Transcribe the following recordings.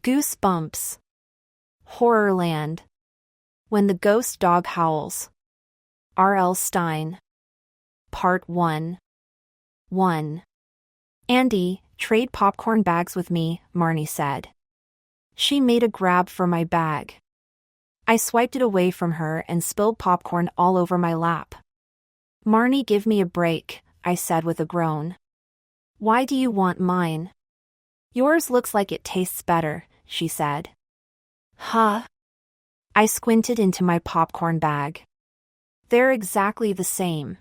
Goosebumps. Horrorland. When the Ghost Dog Howls. R.L. Stine. Part 1. 1. Andy, trade popcorn bags with me, Marnie said. She made a grab for my bag. I swiped it away from her and spilled popcorn all over my lap. Marnie, give me a break, I said with a groan. Why do you want mine? Yours looks like it tastes better, she said. Huh? I squinted into my popcorn bag. They're exactly the same.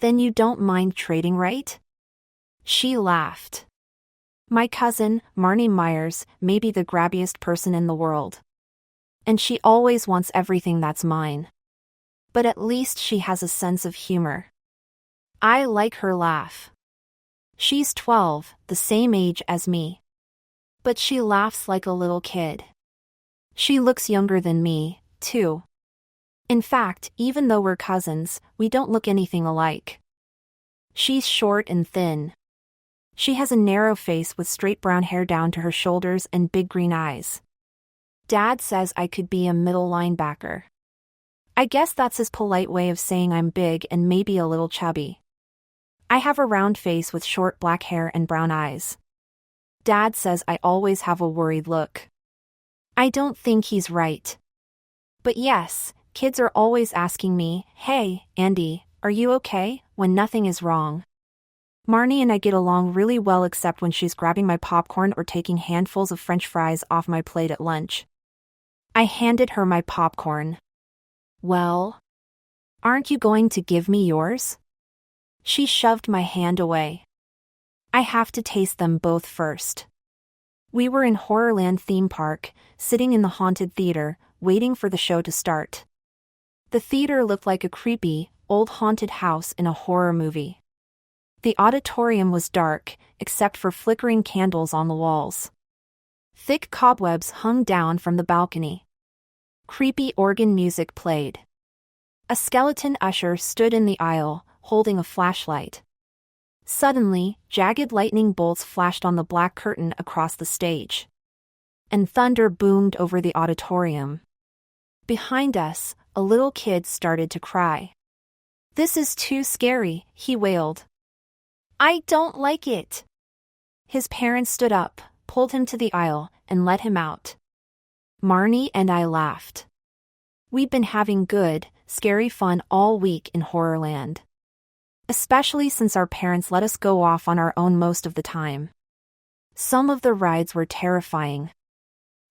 Then you don't mind trading, right? She laughed. My cousin, Marnie Myers, may be the grabbiest person in the world. And she always wants everything that's mine. But at least she has a sense of humor. I like her laugh. She's 12, the same age as me. But she laughs like a little kid. She looks younger than me, too. In fact, even though we're cousins, we don't look anything alike. She's short and thin. She has a narrow face with straight brown hair down to her shoulders and big green eyes. Dad says I could be a middle linebacker. I guess that's his polite way of saying I'm big and maybe a little chubby. I have a round face with short black hair and brown eyes. Dad says I always have a worried look. I don't think he's right. But yes, kids are always asking me, "Hey, Andy, are you okay?" when nothing is wrong. Marnie and I get along really well except when she's grabbing my popcorn or taking handfuls of French fries off my plate at lunch. I handed her my popcorn. Well? Aren't you going to give me yours? She shoved my hand away. I have to taste them both first. We were in Horrorland theme park, sitting in the haunted theater, waiting for the show to start. The theater looked like a creepy, old haunted house in a horror movie. The auditorium was dark, except for flickering candles on the walls. Thick cobwebs hung down from the balcony. Creepy organ music played. A skeleton usher stood in the aisle, holding a flashlight. Suddenly, jagged lightning bolts flashed on the black curtain across the stage. And thunder boomed over the auditorium. Behind us, a little kid started to cry. "This is too scary," he wailed. "I don't like it." His parents stood up, pulled him to the aisle, and let him out. Marnie and I laughed. We'd been having good, scary fun all week in Horrorland. Especially since our parents let us go off on our own most of the time. Some of the rides were terrifying.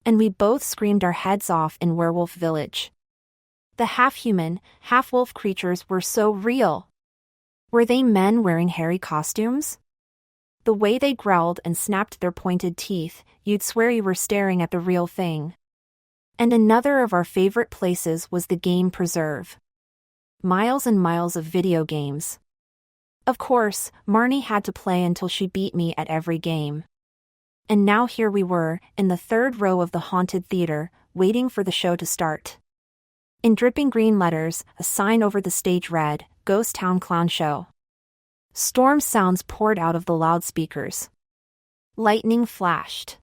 And we both screamed our heads off in Werewolf Village. The half-human, half-wolf creatures were so real. Were they men wearing hairy costumes? The way they growled and snapped their pointed teeth, you'd swear you were staring at the real thing. And another of our favorite places was the game preserve. Miles and miles of video games. Of course, Marnie had to play until she beat me at every game. And now here we were, in the third row of the haunted theater, waiting for the show to start. In dripping green letters, a sign over the stage read, "Ghost Town Clown Show." Storm sounds poured out of the loudspeakers. Lightning flashed.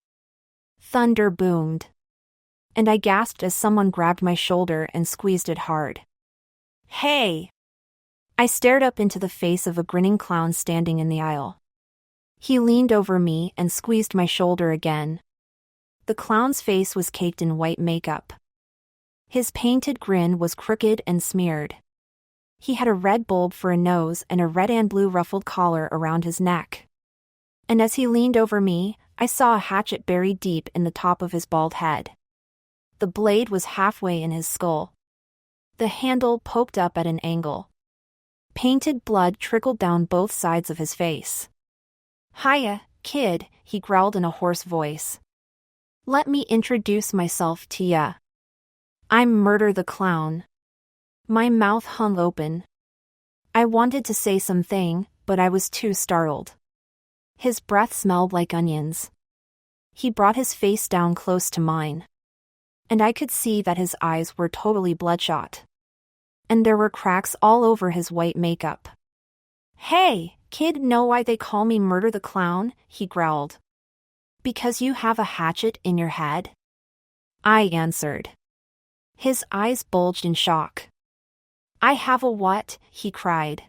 Thunder boomed. And I gasped as someone grabbed my shoulder and squeezed it hard. "Hey!" I stared up into the face of a grinning clown standing in the aisle. He leaned over me and squeezed my shoulder again. The clown's face was caked in white makeup. His painted grin was crooked and smeared. He had a red bulb for a nose and a red and blue ruffled collar around his neck. And as he leaned over me, I saw a hatchet buried deep in the top of his bald head. The blade was halfway in his skull. The handle poked up at an angle. Painted blood trickled down both sides of his face. "Hiya, kid," he growled in a hoarse voice. "Let me introduce myself to ya. I'm Murder the Clown." My mouth hung open. I wanted to say something, but I was too startled. His breath smelled like onions. He brought his face down close to mine. And I could see that his eyes were totally bloodshot. And there were cracks all over his white makeup. "Hey, kid, know why they call me Murder the Clown?" he growled. Because you have a hatchet in your head? I answered. His eyes bulged in shock. I have a what? He cried.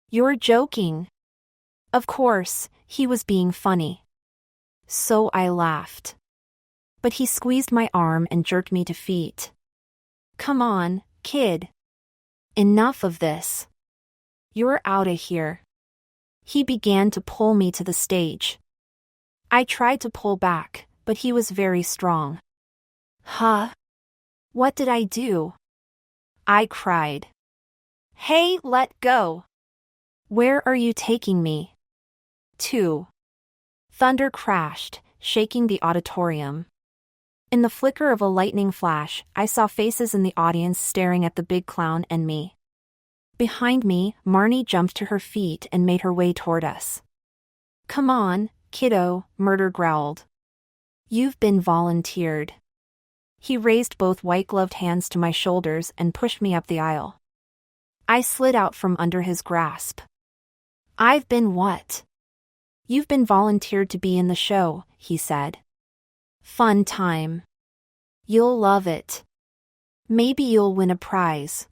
You're joking. Of course, he was being funny. So I laughed. But he squeezed my arm and jerked me to feet. Come on, kid. Enough of this. You're out of here. He began to pull me to the stage. I tried to pull back, but he was very strong. Huh? What did I do? I cried. Hey, let go. Where are you taking me? To. Thunder crashed, shaking the auditorium. In the flicker of a lightning flash, I saw faces in the audience staring at the big clown and me. Behind me, Marnie jumped to her feet and made her way toward us. Come on, kiddo, Murder growled. You've been volunteered. He raised both white-gloved hands to my shoulders and pushed me up the aisle. I slid out from under his grasp. I've been what? You've been volunteered to be in the show, he said. Fun time. You'll love it. Maybe you'll win a prize.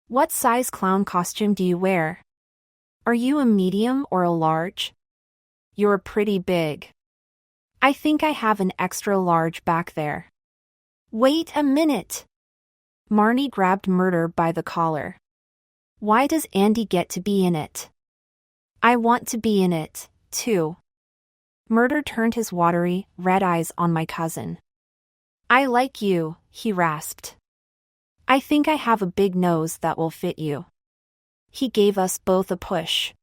What size clown costume do you wear? Are you a medium or a large? You're pretty big. I think I have an extra large back there. Wait a minute. Marnie grabbed Murder by the collar. Why does Andy get to be in it? I want to be in it, too. Murder turned his watery, red eyes on my cousin. I like you, he rasped. I think I have a big nose that will fit you. He gave us both a push.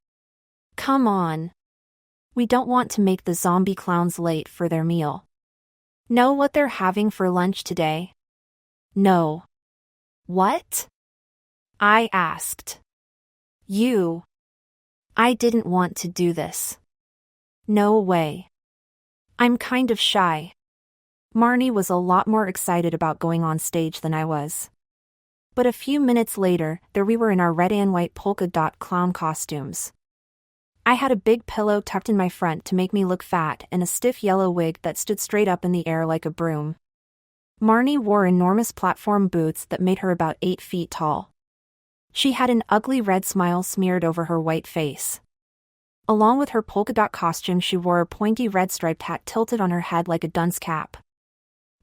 Come on. We don't want to make the zombie clowns late for their meal. Know what they're having for lunch today? No. What? I asked. You. I didn't want to do this. No way. I'm kind of shy. Marnie was a lot more excited about going on stage than I was. But a few minutes later, there we were in our red and white polka dot clown costumes. I had a big pillow tucked in my front to make me look fat and a stiff yellow wig that stood straight up in the air like a broom. Marnie wore enormous platform boots that made her about 8 feet tall. She had an ugly red smile smeared over her white face. Along with her polka dot costume, she wore a pointy red striped hat tilted on her head like a dunce cap.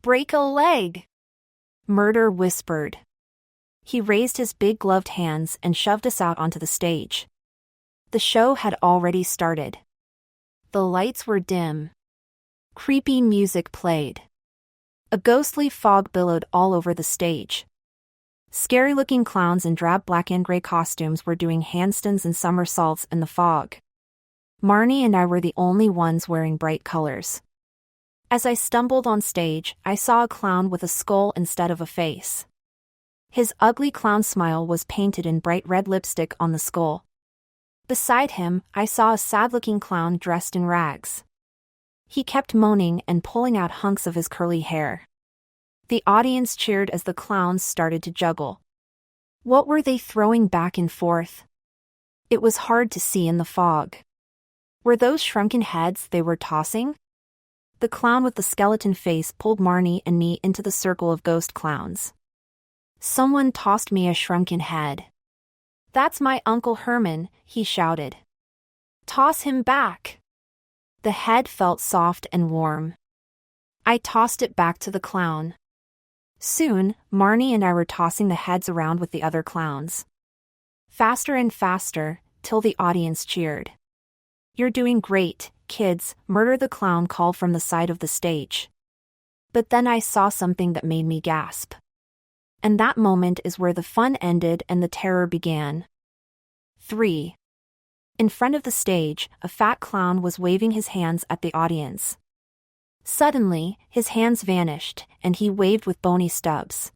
Break a leg! Murder whispered. He raised his big gloved hands and shoved us out onto the stage. The show had already started. The lights were dim. Creepy music played. A ghostly fog billowed all over the stage. Scary-looking clowns in drab black and gray costumes were doing handstands and somersaults in the fog. Marnie and I were the only ones wearing bright colors. As I stumbled on stage, I saw a clown with a skull instead of a face. His ugly clown smile was painted in bright red lipstick on the skull. Beside him, I saw a sad-looking clown dressed in rags. He kept moaning and pulling out hunks of his curly hair. The audience cheered as the clowns started to juggle. What were they throwing back and forth? It was hard to see in the fog. Were those shrunken heads they were tossing? The clown with the skeleton face pulled Marnie and me into the circle of ghost clowns. Someone tossed me a shrunken head. That's my Uncle Herman, he shouted. Toss him back. The head felt soft and warm. I tossed it back to the clown. Soon, Marnie and I were tossing the heads around with the other clowns. Faster and faster, till the audience cheered. You're doing great, kids, Murder the clown called from the side of the stage. But then I saw something that made me gasp. And that moment is where the fun ended and the terror began. 3. In front of the stage, a fat clown was waving his hands at the audience. Suddenly, his hands vanished, and he waved with bony stubs.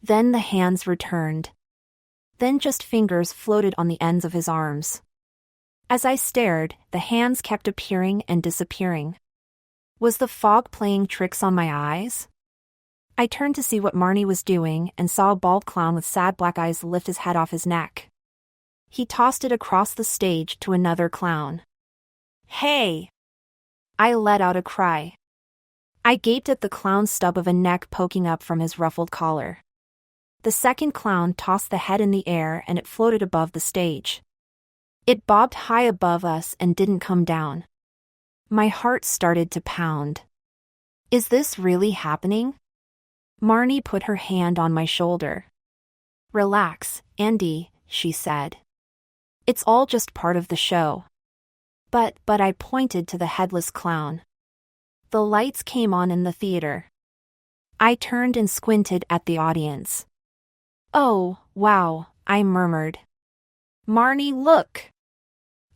Then the hands returned. Then just fingers floated on the ends of his arms. As I stared, the hands kept appearing and disappearing. Was the fog playing tricks on my eyes? I turned to see what Marnie was doing and saw a bald clown with sad black eyes lift his head off his neck. He tossed it across the stage to another clown. Hey! I let out a cry. I gaped at the clown's stub of a neck poking up from his ruffled collar. The second clown tossed the head in the air and it floated above the stage. It bobbed high above us and didn't come down. My heart started to pound. Is this really happening? Marnie put her hand on my shoulder. Relax, Andy, she said. It's all just part of the show. But I pointed to the headless clown. The lights came on in the theater. I turned and squinted at the audience. Oh, wow, I murmured. Marnie, look!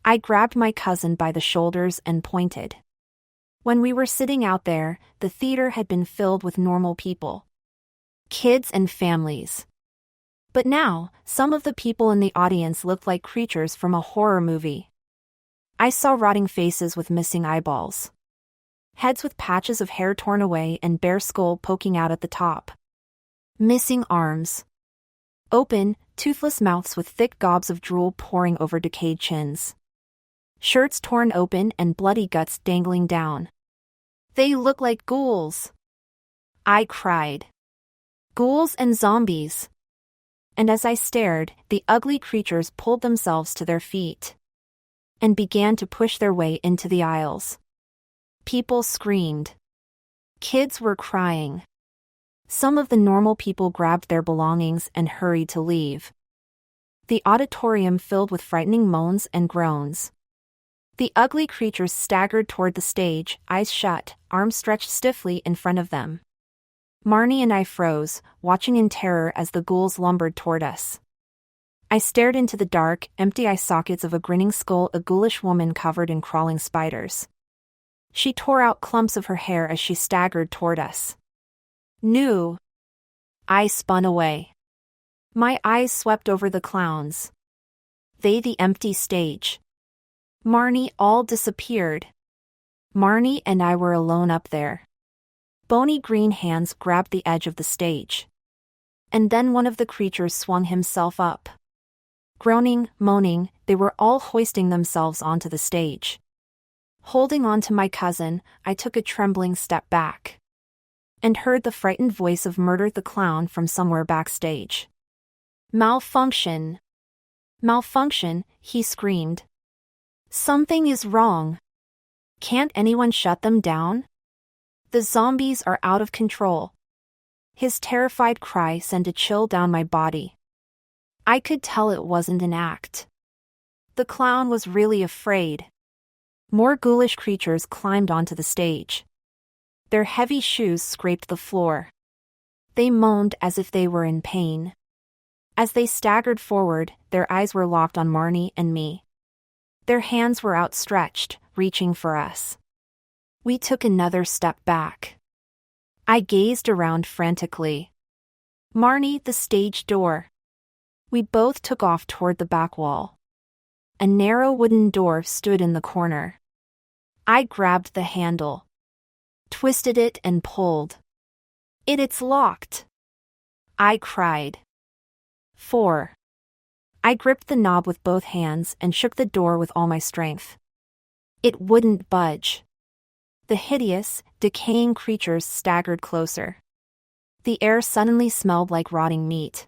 I grabbed my cousin by the shoulders and pointed. When we were sitting out there, the theater had been filled with normal people. Kids and families. But now, some of the people in the audience looked like creatures from a horror movie. I saw rotting faces with missing eyeballs. Heads with patches of hair torn away and bare skull poking out at the top. Missing arms. Open, toothless mouths with thick gobs of drool pouring over decayed chins. Shirts torn open and bloody guts dangling down. They look like ghouls. I cried. Ghouls and zombies. And as I stared, the ugly creatures pulled themselves to their feet and began to push their way into the aisles. People screamed. Kids were crying. Some of the normal people grabbed their belongings and hurried to leave. The auditorium filled with frightening moans and groans. The ugly creatures staggered toward the stage, eyes shut, arms stretched stiffly in front of them. Marnie and I froze, watching in terror as the ghouls lumbered toward us. I stared into the dark, empty eye sockets of a grinning skull, a ghoulish woman covered in crawling spiders. She tore out clumps of her hair as she staggered toward us. No! I spun away. My eyes swept over the clowns. They, the empty stage. Marnie, all disappeared. Marnie and I were alone up there. Bony green hands grabbed the edge of the stage. And then one of the creatures swung himself up. Groaning, moaning, they were all hoisting themselves onto the stage. Holding on to my cousin, I took a trembling step back. And heard the frightened voice of Murder the Clown from somewhere backstage. Malfunction! Malfunction, he screamed. Something is wrong. Can't anyone shut them down? The zombies are out of control. His terrified cry sent a chill down my body. I could tell it wasn't an act. The clown was really afraid. More ghoulish creatures climbed onto the stage. Their heavy shoes scraped the floor. They moaned as if they were in pain. As they staggered forward, their eyes were locked on Marnie and me. Their hands were outstretched, reaching for us. We took another step back. I gazed around frantically. Marnie, the stage door. We both took off toward the back wall. A narrow wooden door stood in the corner. I grabbed the handle. Twisted it and pulled. It's locked. I cried. 4. I gripped the knob with both hands and shook the door with all my strength. It wouldn't budge. The hideous, decaying creatures staggered closer. The air suddenly smelled like rotting meat.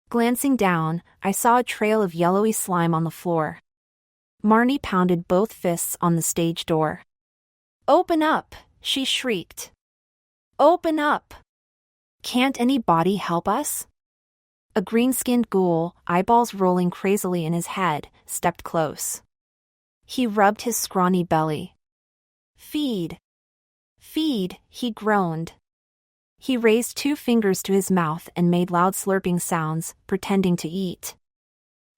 Glancing down, I saw a trail of yellowy slime on the floor. Marnie pounded both fists on the stage door. Open up, she shrieked. Open up! Can't anybody help us? A green-skinned ghoul, eyeballs rolling crazily in his head, stepped close. He rubbed his scrawny belly. Feed! Feed, he groaned. He raised 2 fingers to his mouth and made loud slurping sounds, pretending to eat.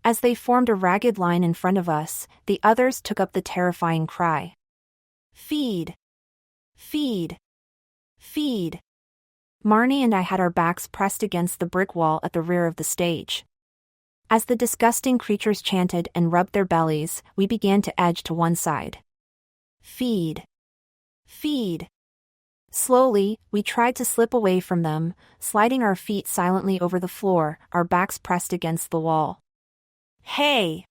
As they formed a ragged line in front of us, the others took up the terrifying cry. Feed! Feed! Feed! Marnie and I had our backs pressed against the brick wall at the rear of the stage. As the disgusting creatures chanted and rubbed their bellies, we began to edge to one side. Feed! Feed! Slowly, we tried to slip away from them, sliding our feet silently over the floor, our backs pressed against the wall. Hey!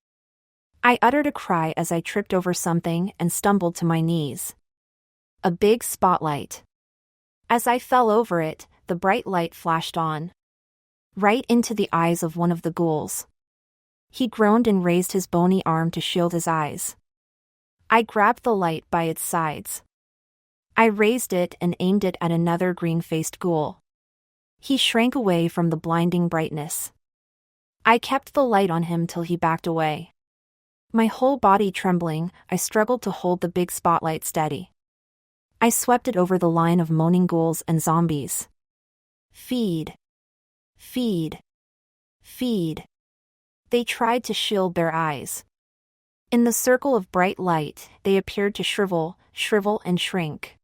I uttered a cry as I tripped over something and stumbled to my knees. A big spotlight. As I fell over it, the bright light flashed on. Right into the eyes of one of the ghouls. He groaned and raised his bony arm to shield his eyes. I grabbed the light by its sides. I raised it and aimed it at another green-faced ghoul. He shrank away from the blinding brightness. I kept the light on him till he backed away. My whole body trembling, I struggled to hold the big spotlight steady. I swept it over the line of moaning ghouls and zombies. Feed. Feed. Feed. They tried to shield their eyes. In the circle of bright light, they appeared to shrivel and shrink.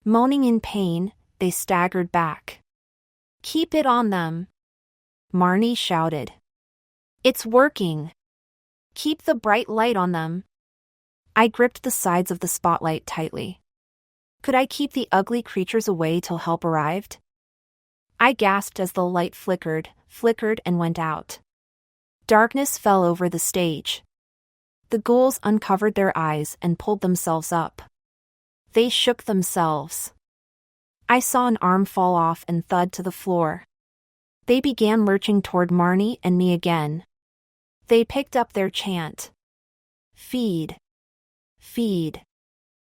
Moaning in pain, they staggered back. Keep it on them, Marnie shouted. It's working. Keep the bright light on them. I gripped the sides of the spotlight tightly. Could I keep the ugly creatures away till help arrived? I gasped as the light flickered and went out. Darkness fell over the stage. The ghouls uncovered their eyes and pulled themselves up. They shook themselves. I saw an arm fall off and thud to the floor. They began lurching toward Marnie and me again. They picked up their chant. Feed. Feed.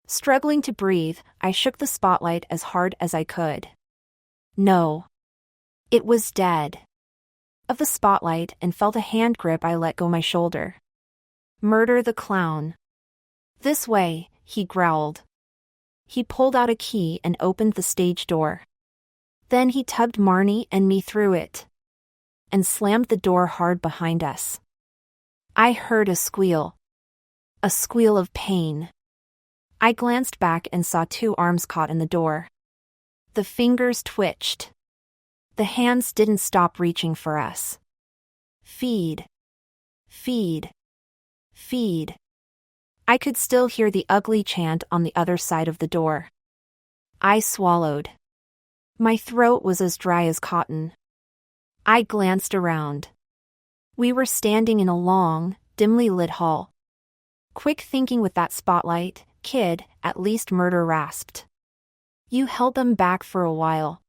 Struggling to breathe, I shook the spotlight as hard as I could. No. It was dead. Of the spotlight and felt a hand grip. I let go my shoulder. Murder the clown. This way, he growled. He pulled out a key and opened the stage door. Then he tugged Marnie and me through it. And slammed the door hard behind us. I heard a squeal. A squeal of pain. I glanced back and saw 2 arms caught in the door. The fingers twitched. The hands didn't stop reaching for us. Feed. Feed. Feed. I could still hear the ugly chant on the other side of the door. I swallowed. My throat was as dry as cotton. I glanced around. We were standing in a long, dimly lit hall. Quick thinking with that spotlight, kid, at least, Murder rasped. You held them back for a while.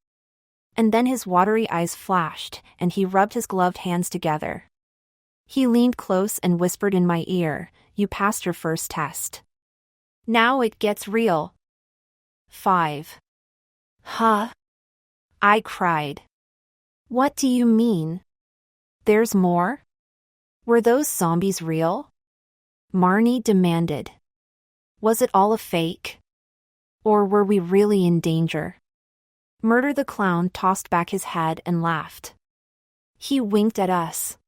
And then his watery eyes flashed, and he rubbed his gloved hands together. He leaned close and whispered in my ear, you passed your first test. Now it gets real. 5. Huh? I cried. What do you mean? There's more? Were those zombies real? Marnie demanded. Was it all a fake? Or were we really in danger? Murder the clown tossed back his head and laughed. He winked at us.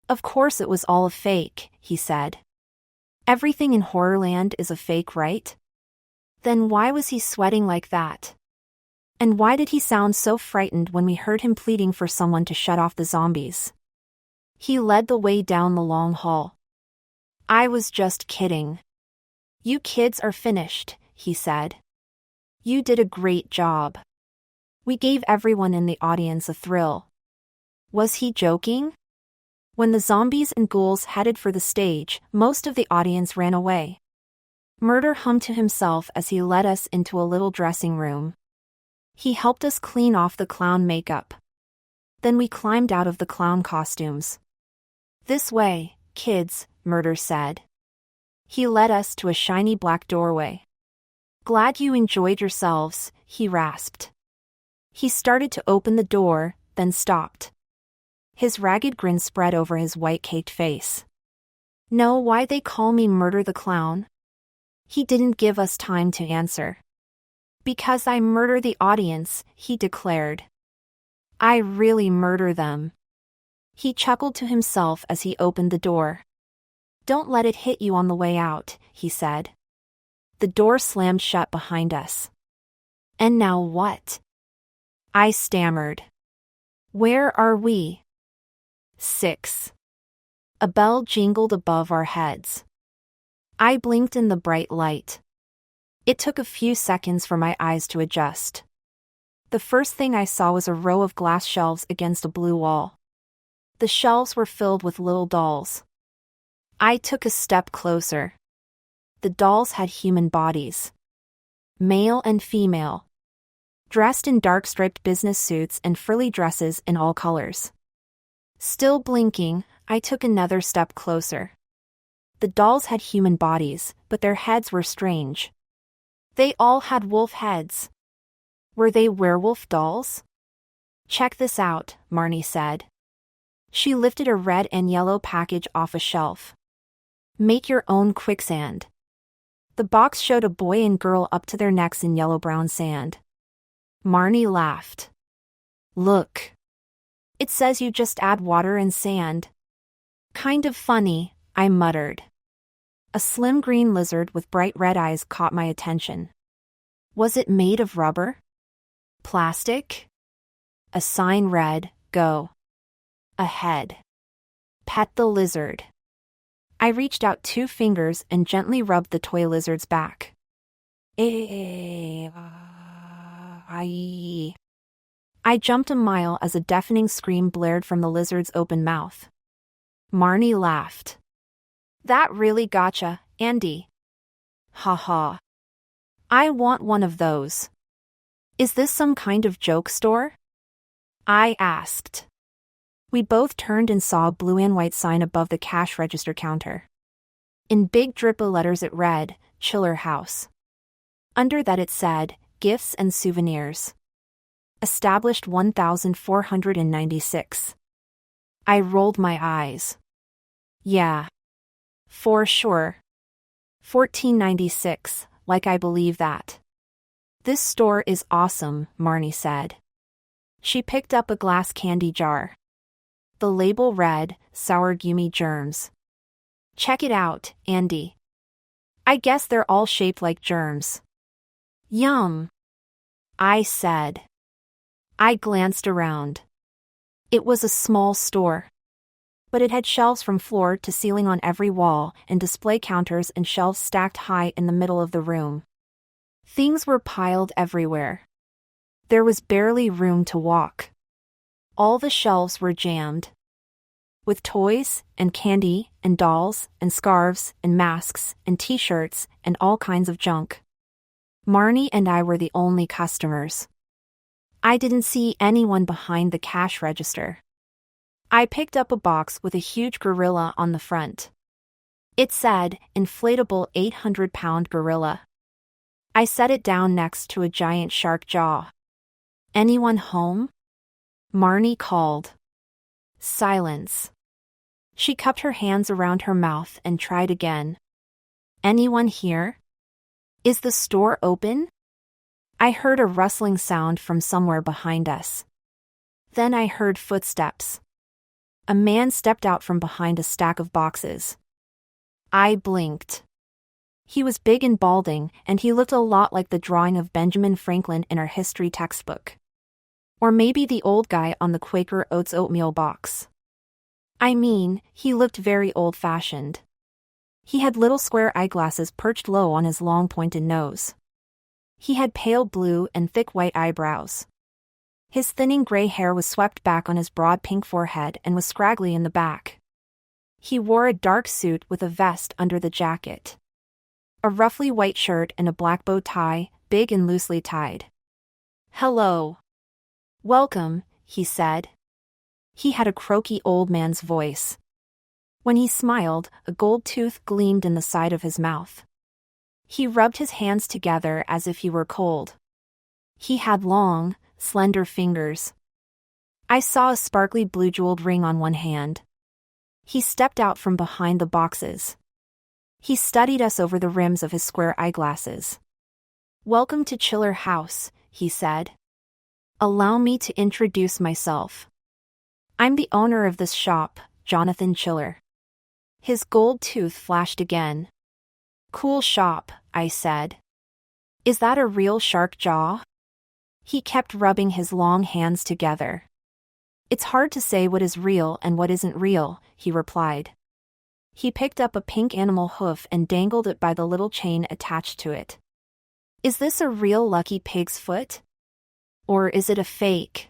Of course it was all a fake, he said. Everything in Horrorland is a fake, right? Then why was he sweating like that? And why did he sound so frightened when we heard him pleading for someone to shut off the zombies? He led the way down the long hall. I was just kidding. You kids are finished, he said. You did a great job. We gave everyone in the audience a thrill. Was he joking? When the zombies and ghouls headed for the stage, most of the audience ran away. Murder hummed to himself as he led us into a little dressing room. He helped us clean off the clown makeup. Then we climbed out of the clown costumes. This way, kids, Murder said. He led us to a shiny black doorway. Glad you enjoyed yourselves, he rasped. He started to open the door, then stopped. His ragged grin spread over his white-caked face. Know why they call me Murder the Clown? He didn't give us time to answer. Because I murder the audience, he declared. I really murder them. He chuckled to himself as he opened the door. Don't let it hit you on the way out, he said. The door slammed shut behind us. And now what? I stammered. Where are we? 6. A bell jingled above our heads. I blinked in the bright light. It took a few seconds for my eyes to adjust. The first thing I saw was a row of glass shelves against a blue wall. The shelves were filled with little dolls. I took a step closer. The dolls had human bodies. male and female, dressed in dark striped business suits and frilly dresses in all colors. Still blinking, I took another step closer. The dolls had human bodies, but their heads were strange. They all had wolf heads. Were they werewolf dolls? Check this out, Marnie said. She lifted a red and yellow package off a shelf. Make your own quicksand. The box showed a boy and girl up to their necks in yellow-brown sand. Marnie laughed. Look. It says you just add water and sand. Kind of funny, I muttered. A slim green lizard with bright red eyes caught my attention. Was it made of rubber? Plastic? A sign read, Go. Ahead. Pet the lizard. I reached out 2 fingers and gently rubbed the toy lizard's back. I jumped a mile as a deafening scream blared from the lizard's open mouth. Marnie laughed. That really gotcha, Andy. Ha ha. I want one of those. Is this some kind of joke store? I asked. We both turned and saw a blue and white sign above the cash register counter. In big drippa letters it read, Chiller House. Under that it said, Gifts and Souvenirs. Established 1496. I rolled my eyes. Yeah. For sure. 1496, like I believe that. This store is awesome, Marnie said. She picked up a glass candy jar. The label read, Sour Gummy Germs. Check it out, Andy. I guess they're all shaped like germs. Yum. I said. I glanced around. It was a small store. But it had shelves from floor to ceiling on every wall, and display counters and shelves stacked high in the middle of the room. Things were piled everywhere. There was barely room to walk. All the shelves were jammed. With toys, and candy, and dolls, and scarves, and masks, and t-shirts, and all kinds of junk. Marnie and I were the only customers. I didn't see anyone behind the cash register. I picked up a box with a huge gorilla on the front. It said, Inflatable 800-pound gorilla. I set it down next to a giant shark jaw. Anyone home? Marnie called. Silence. She cupped her hands around her mouth and tried again. Anyone here? Is the store open? I heard a rustling sound from somewhere behind us. Then I heard footsteps. A man stepped out from behind a stack of boxes. I blinked. He was big and balding, and he looked a lot like the drawing of Benjamin Franklin in our history textbook. Or maybe the old guy on the Quaker Oats oatmeal box. I mean, he looked very old-fashioned. He had little square eyeglasses perched low on his long pointed nose. He had pale blue and thick white eyebrows. His thinning gray hair was swept back on his broad pink forehead and was scraggly in the back. He wore a dark suit with a vest under the jacket. A roughly white shirt and a black bow tie, big and loosely tied. Hello. Welcome, he said. He had a croaky old man's voice. When he smiled, a gold tooth gleamed in the side of his mouth. He rubbed his hands together as if he were cold. He had long, slender fingers. I saw a sparkly blue jeweled ring on one hand. He stepped out from behind the boxes. He studied us over the rims of his square eyeglasses. Welcome to Chiller House, he said. Allow me to introduce myself. I'm the owner of this shop, Jonathan Chiller. His gold tooth flashed again. Cool shop, I said. Is that a real shark jaw? He kept rubbing his long hands together. It's hard to say what is real and what isn't real, he replied. He picked up a pink animal hoof and dangled it by the little chain attached to it. Is this a real lucky pig's foot? Or is it a fake?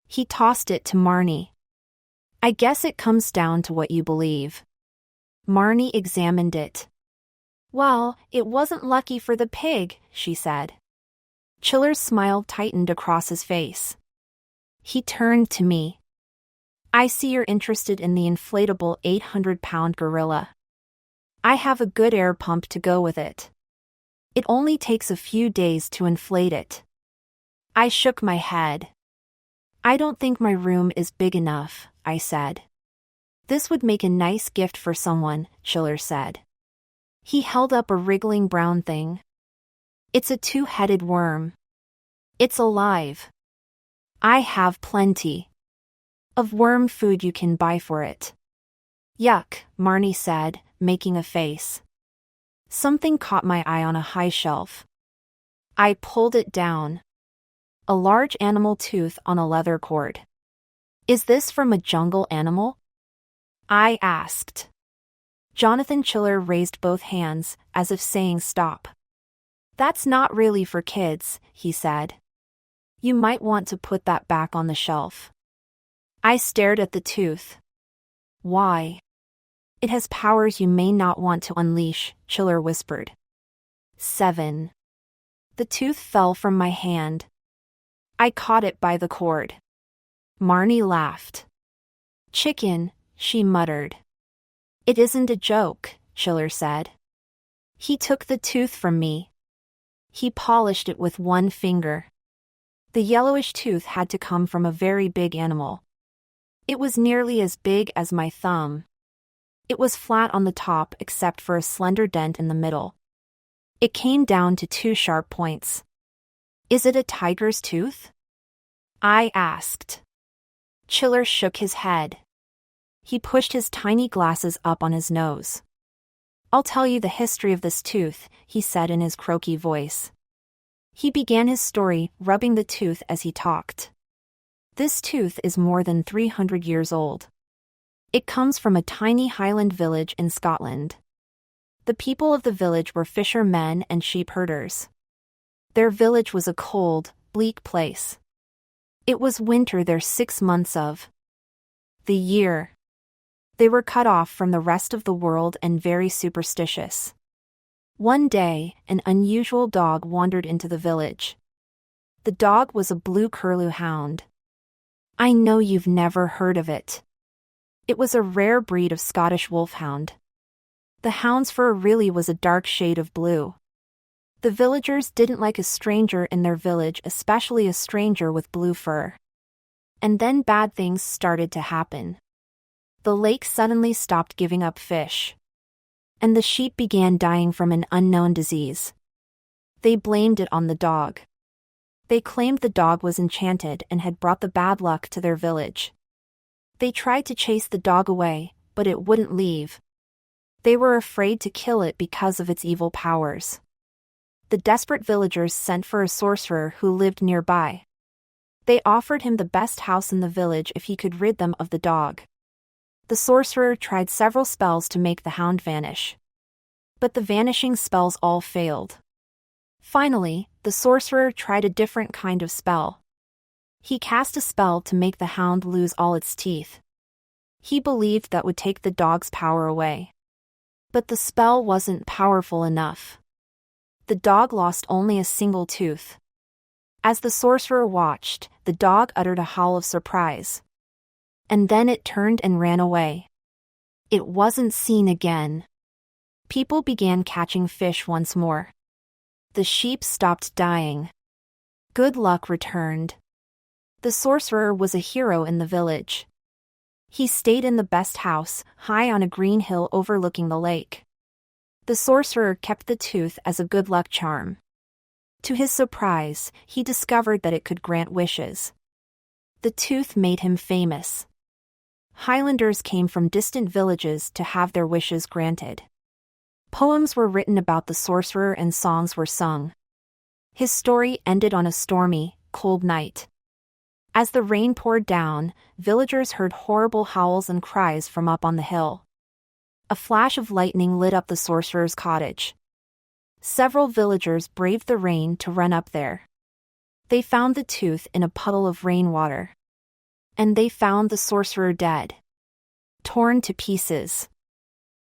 He tossed it to Marnie. I guess it comes down to what you believe. Marnie examined it. Well, it wasn't lucky for the pig, she said. Chiller's smile tightened across his face. He turned to me. I see you're interested in the inflatable 800-pound gorilla. I have a good air pump to go with it. It only takes a few days to inflate it. I shook my head. I don't think my room is big enough, I said. This would make a nice gift for someone, Chiller said. He held up a wriggling brown thing. It's a two-headed worm. It's alive. I have plenty of worm food you can buy for it. Yuck, Marnie said, making a face. Something caught my eye on a high shelf. I pulled it down. A large animal tooth on a leather cord. Is this from a jungle animal? I asked. Jonathan Chiller raised both hands, as if saying stop. That's not really for kids, he said. You might want to put that back on the shelf. I stared at the tooth. Why? It has powers you may not want to unleash, Chiller whispered. 7. The tooth fell from my hand. I caught it by the cord. Marnie laughed. Chicken, she muttered. It isn't a joke, Chiller said. He took the tooth from me. He polished it with one finger. The yellowish tooth had to come from a very big animal. It was nearly as big as my thumb. It was flat on the top except for a slender dent in the middle. It came down to 2 sharp points. Is it a tiger's tooth? I asked. Chiller shook his head. He pushed his tiny glasses up on his nose. I'll tell you the history of this tooth, he said in his croaky voice. He began his story, rubbing the tooth as he talked. This tooth is more than 300 years old. It comes from a tiny highland village in Scotland. The people of the village were fishermen and sheep herders. Their village was a cold, bleak place. It was winter there 6 months of the year. They were cut off from the rest of the world and very superstitious. One day, an unusual dog wandered into the village. The dog was a blue curlew hound. I know you've never heard of it. It was a rare breed of Scottish wolfhound. The hound's fur really was a dark shade of blue. The villagers didn't like a stranger in their village, especially a stranger with blue fur. And then bad things started to happen. The lake suddenly stopped giving up fish. And the sheep began dying from an unknown disease. They blamed it on the dog. They claimed the dog was enchanted and had brought the bad luck to their village. They tried to chase the dog away, but it wouldn't leave. They were afraid to kill it because of its evil powers. The desperate villagers sent for a sorcerer who lived nearby. They offered him the best house in the village if he could rid them of the dog. The sorcerer tried several spells to make the hound vanish. But the vanishing spells all failed. Finally, the sorcerer tried a different kind of spell. He cast a spell to make the hound lose all its teeth. He believed that would take the dog's power away. But the spell wasn't powerful enough. The dog lost only a single tooth. As the sorcerer watched, the dog uttered a howl of surprise. And then it turned and ran away. It wasn't seen again. People began catching fish once more. The sheep stopped dying. Good luck returned. The sorcerer was a hero in the village. He stayed in the best house, high on a green hill overlooking the lake. The sorcerer kept the tooth as a good luck charm. To his surprise, he discovered that it could grant wishes. The tooth made him famous. Highlanders came from distant villages to have their wishes granted. Poems were written about the sorcerer and songs were sung. His story ended on a stormy, cold night. As the rain poured down, villagers heard horrible howls and cries from up on the hill. A flash of lightning lit up the sorcerer's cottage. Several villagers braved the rain to run up there. They found the tooth in a puddle of rainwater. And they found the sorcerer dead. Torn to pieces.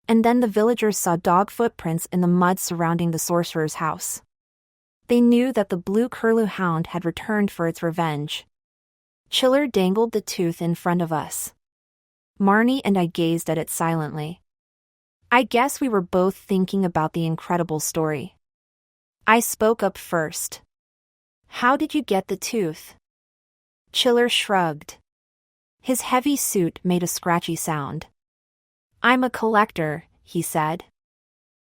And then the villagers saw dog footprints in the mud surrounding the sorcerer's house. They knew that the blue curlew hound had returned for its revenge. Chiller dangled the tooth in front of us. Marnie and I gazed at it silently. I guess we were both thinking about the incredible story. I spoke up first. How did you get the tooth? Chiller shrugged. His heavy suit made a scratchy sound. I'm a collector, he said.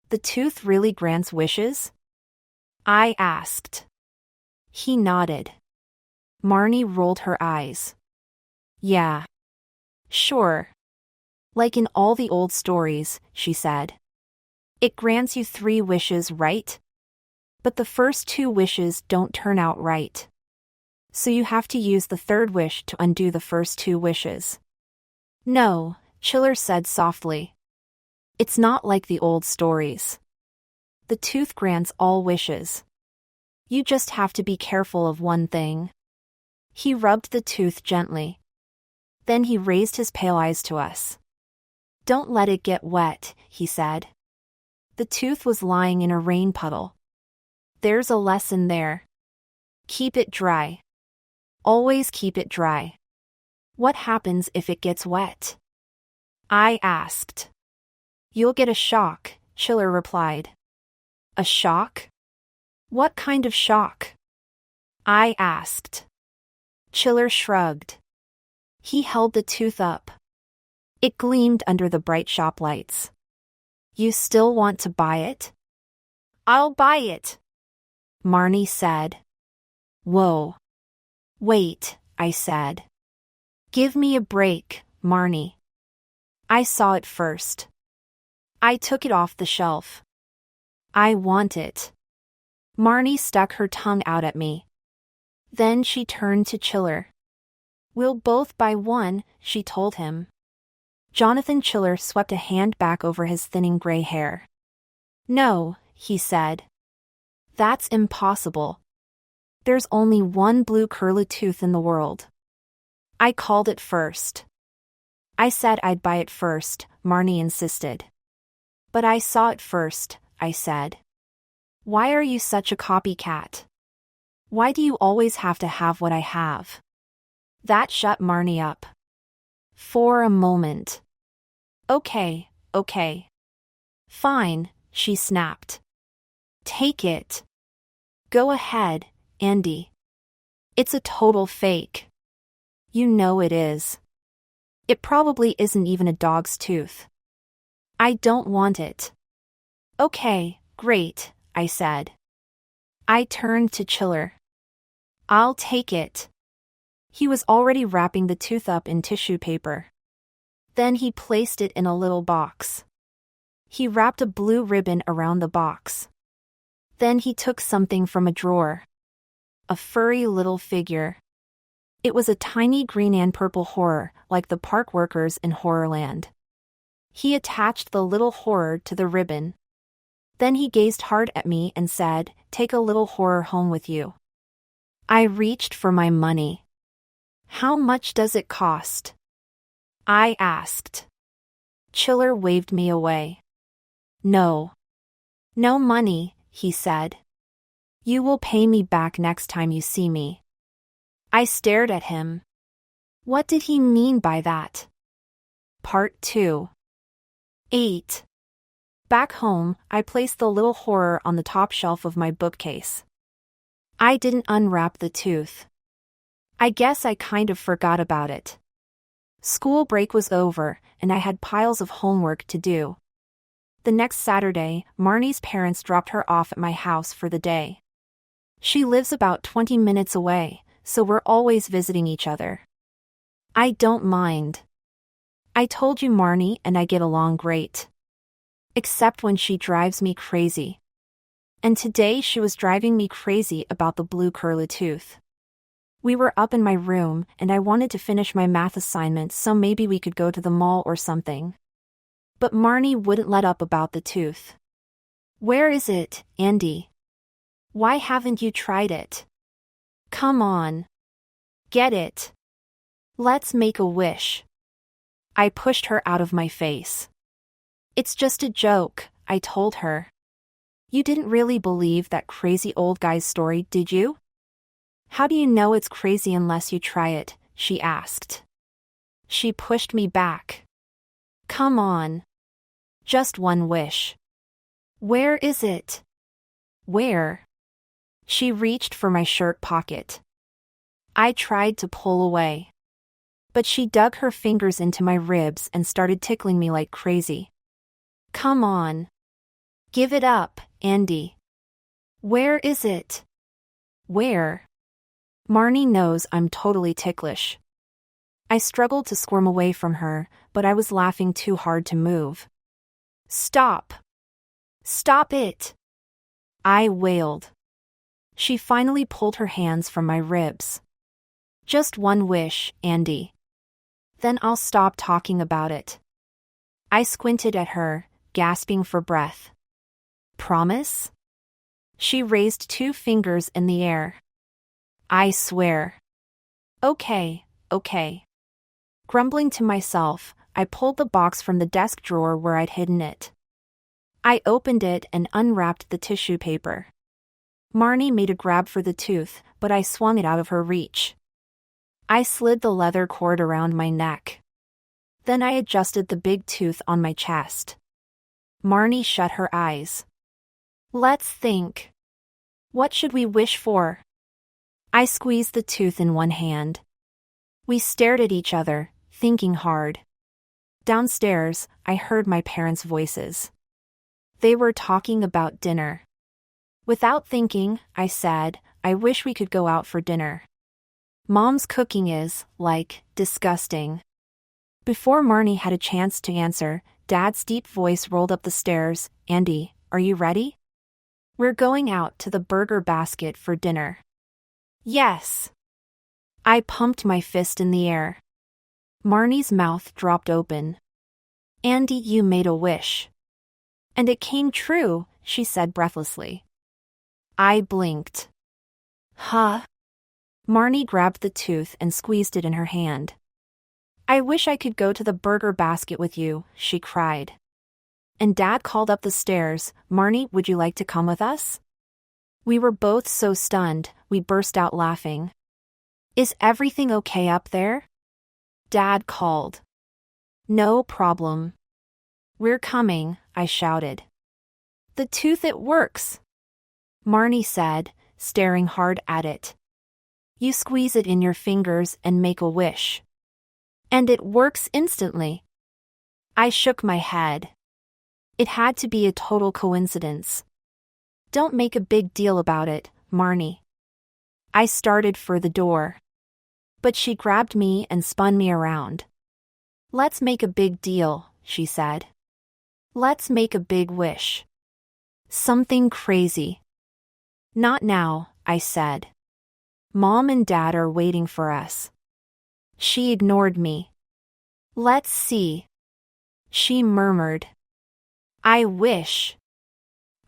The tooth really grants wishes? I asked. He nodded. Marnie rolled her eyes. Yeah. Sure. Like in all the old stories, she said. It grants you 3 wishes, right? But the first 2 wishes don't turn out right. So you have to use the 3rd wish to undo the first 2 wishes. No, Chiller said softly. It's not like the old stories. The tooth grants all wishes. You just have to be careful of one thing. He rubbed the tooth gently. Then he raised his pale eyes to us. Don't let it get wet, he said. The tooth was lying in a rain puddle. There's a lesson there. Keep it dry. Always keep it dry. What happens if it gets wet? I asked. You'll get a shock, Chiller replied. A shock? What kind of shock? I asked. Chiller shrugged. He held the tooth up. It gleamed under the bright shop lights. You still want to buy it? I'll buy it, Marnie said. Whoa. Wait, I said. Give me a break, Marnie. I saw it first. I took it off the shelf. I want it. Marnie stuck her tongue out at me. Then she turned to Chiller. We'll both buy one, she told him. Jonathan Chiller swept a hand back over his thinning gray hair. No, he said. That's impossible. There's only one blue curlew tooth in the world. I called it first. I said I'd buy it first, Marnie insisted. But I saw it first, I said. Why are you such a copycat? Why do you always have to have what I have? That shut Marnie up. For a moment. Okay. Fine, she snapped. Take it. Go ahead, Andy. It's a total fake. You know it is. It probably isn't even a dog's tooth. I don't want it. Okay, great, I said. I turned to Chiller. I'll take it. He was already wrapping the tooth up in tissue paper. Then he placed it in a little box. He wrapped a blue ribbon around the box. Then he took something from a drawer. A furry little figure. It was a tiny green and purple horror, like the park workers in Horrorland. He attached the little horror to the ribbon. Then he gazed hard at me and said, "Take a little horror home with you." I reached for my money. How much does it cost? I asked. Chiller waved me away. No. No money, he said. You will pay me back next time you see me. I stared at him. What did he mean by that? Part 2. 8. Back home, I placed the little horror on the top shelf of my bookcase. I didn't unwrap the tooth. I guess I kind of forgot about it. School break was over, and I had piles of homework to do. The next Saturday, Marnie's parents dropped her off at my house for the day. She lives about 20 minutes away, so we're always visiting each other. I don't mind. I told you Marnie and I get along great. Except when she drives me crazy. And today she was driving me crazy about the blue curlew tooth. We were up in my room, and I wanted to finish my math assignment so maybe we could go to the mall or something. But Marnie wouldn't let up about the tooth. Where is it, Andy? Why haven't you tried it? Come on. Get it. Let's make a wish. I pushed her out of my face. It's just a joke, I told her. You didn't really believe that crazy old guy's story, did you? How do you know it's crazy unless you try it? She asked. She pushed me back. Come on. Just one wish. Where is it? Where? She reached for my shirt pocket. I tried to pull away. But she dug her fingers into my ribs and started tickling me like crazy. Come on. Give it up, Andy. Where is it? Where? Marnie knows I'm totally ticklish. I struggled to squirm away from her, but I was laughing too hard to move. Stop. Stop it. I wailed. She finally pulled her hands from my ribs. Just one wish, Andy. Then I'll stop talking about it. I squinted at her, gasping for breath. Promise? She raised 2 fingers in the air. I swear. Okay. Grumbling to myself, I pulled the box from the desk drawer where I'd hidden it. I opened it and unwrapped the tissue paper. Marnie made a grab for the tooth, but I swung it out of her reach. I slid the leather cord around my neck. Then I adjusted the big tooth on my chest. Marnie shut her eyes. Let's think. What should we wish for? I squeezed the tooth in one hand. We stared at each other, thinking hard. Downstairs, I heard my parents' voices. They were talking about dinner. Without thinking, I said, I wish we could go out for dinner. Mom's cooking is, disgusting. Before Marnie had a chance to answer, Dad's deep voice rolled up the stairs. Andy, are you ready? We're going out to the burger basket for dinner. Yes. I pumped my fist in the air. Marnie's mouth dropped open. Andy, you made a wish. And it came true, she said breathlessly. I blinked. Huh? Marnie grabbed the tooth and squeezed it in her hand. I wish I could go to the burger basket with you, she cried. And Dad called up the stairs, Marnie, would you like to come with us? We were both so stunned, we burst out laughing. Is everything okay up there? Dad called. No problem. We're coming, I shouted. The tooth, it works, Marnie said, staring hard at it. You squeeze it in your fingers and make a wish. And it works instantly. I shook my head. It had to be a total coincidence. Don't make a big deal about it, Marnie. I started for the door. But she grabbed me and spun me around. Let's make a big deal, she said. Let's make a big wish. Something crazy. Not now, I said. Mom and Dad are waiting for us. She ignored me. Let's see. She murmured. I wish.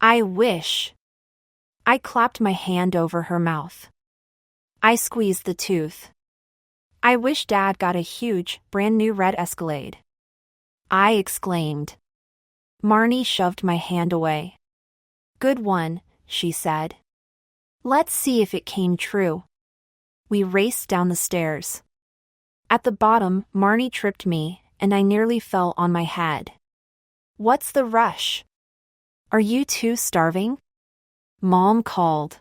I wish. I clapped my hand over her mouth. I squeezed the tooth. I wish Dad got a huge, brand new red Escalade. I exclaimed. Marnie shoved my hand away. Good one, she said. Let's see if it came true. We raced down the stairs. At the bottom, Marnie tripped me, and I nearly fell on my head. What's the rush? Are you two starving? Mom called.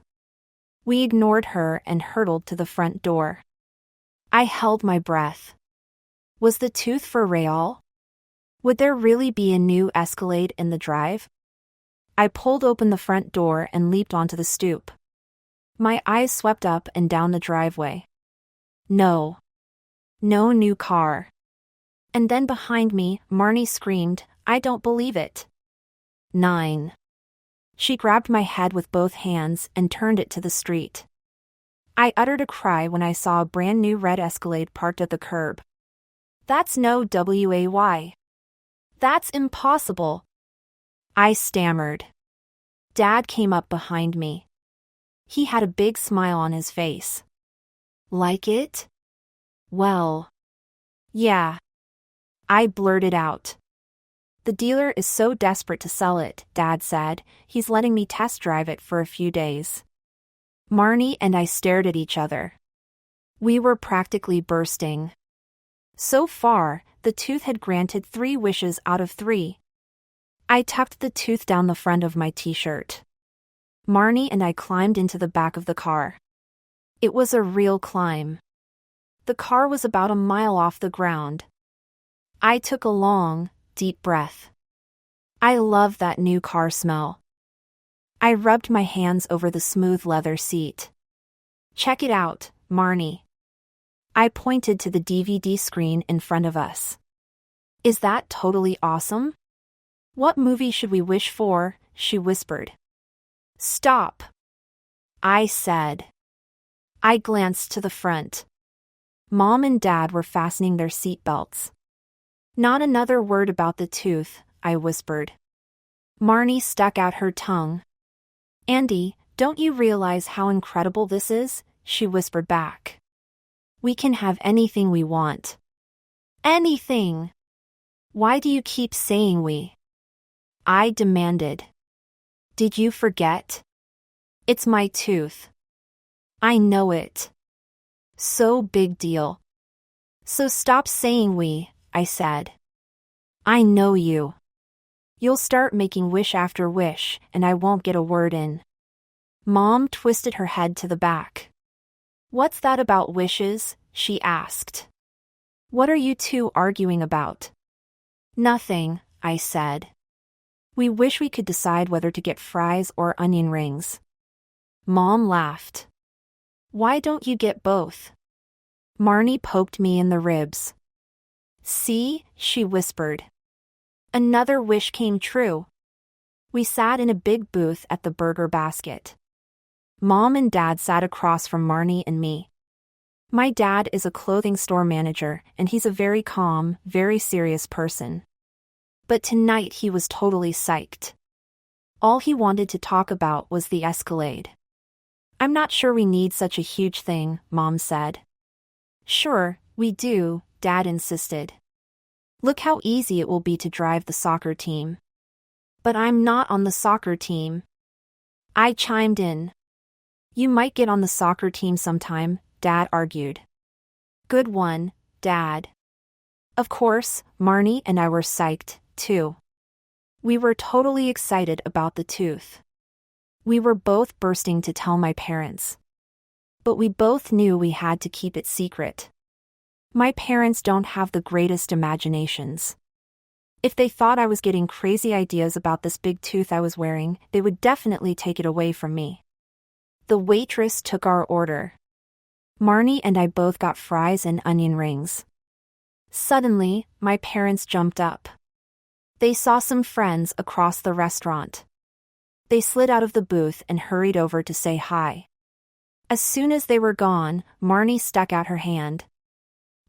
We ignored her and hurtled to the front door. I held my breath. Was the tooth for real? Would there really be a new Escalade in the drive? I pulled open the front door and leaped onto the stoop. My eyes swept up and down the driveway. No. No new car. And then behind me, Marnie screamed, I don't believe it. 9. She grabbed my head with both hands and turned it to the street. I uttered a cry when I saw a brand new red Escalade parked at the curb. That's no way. That's impossible. I stammered. Dad came up behind me. He had a big smile on his face. Like it? Well, yeah. I blurted out. The dealer is so desperate to sell it, Dad said. He's letting me test drive it for a few days. Marnie and I stared at each other. We were practically bursting. So far, the tooth had granted 3 wishes out of 3. I tucked the tooth down the front of my t-shirt. Marnie and I climbed into the back of the car. It was a real climb. The car was about a mile off the ground. I took a long, deep breath. I love that new car smell. I rubbed my hands over the smooth leather seat. Check it out, Marnie. I pointed to the DVD screen in front of us. Is that totally awesome? What movie should we wish for? She whispered. Stop, I said. I glanced to the front. Mom and Dad were fastening their seat belts. Not another word about the tooth, I whispered. Marnie stuck out her tongue. Andy, don't you realize how incredible this is? She whispered back. We can have anything we want. Anything! Why do you keep saying we? I demanded. Did you forget? It's my tooth. I know it. So big deal. So stop saying we, I said. I know you. You'll start making wish after wish, and I won't get a word in. Mom twisted her head to the back. What's that about wishes? She asked. What are you two arguing about? Nothing, I said. We wish we could decide whether to get fries or onion rings. Mom laughed. Why don't you get both? Marnie poked me in the ribs. See, she whispered. Another wish came true. We sat in a big booth at the Burger Basket. Mom and Dad sat across from Marnie and me. My dad is a clothing store manager, and he's a very calm, very serious person. But tonight he was totally psyched. All he wanted to talk about was the Escalade. I'm not sure we need such a huge thing, Mom said. Sure, we do, Dad insisted. Look how easy it will be to drive the soccer team. But I'm not on the soccer team. I chimed in. You might get on the soccer team sometime, Dad argued. Good one, Dad. Of course, Marnie and I were psyched, too. We were totally excited about the tooth. We were both bursting to tell my parents. But we both knew we had to keep it secret. My parents don't have the greatest imaginations. If they thought I was getting crazy ideas about this big tooth I was wearing, they would definitely take it away from me. The waitress took our order. Marnie and I both got fries and onion rings. Suddenly, my parents jumped up. They saw some friends across the restaurant. They slid out of the booth and hurried over to say hi. As soon as they were gone, Marnie stuck out her hand.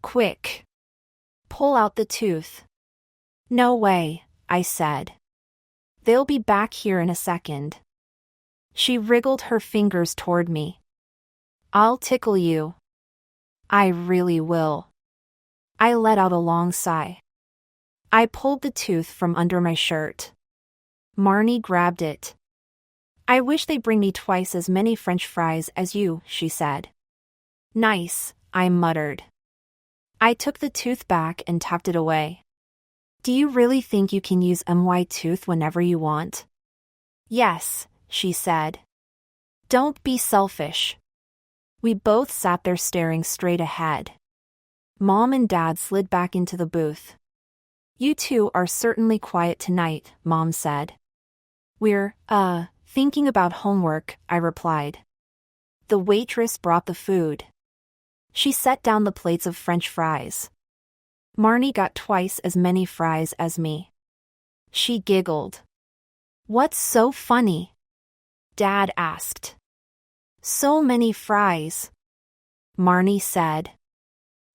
Quick! Pull out the tooth. No way, I said. They'll be back here in a second. She wriggled her fingers toward me. I'll tickle you. I really will. I let out a long sigh. I pulled the tooth from under my shirt. Marnie grabbed it. I wish they bring me twice as many French fries as you, she said. Nice, I muttered. I took the tooth back and tucked it away. Do you really think you can use my tooth whenever you want? Yes, she said. Don't be selfish. We both sat there staring straight ahead. Mom and Dad slid back into the booth. You two are certainly quiet tonight, Mom said. We're, thinking about homework, I replied. The waitress brought the food. She set down the plates of French fries. Marnie got twice as many fries as me. She giggled. What's so funny? Dad asked. So many fries, Marnie said.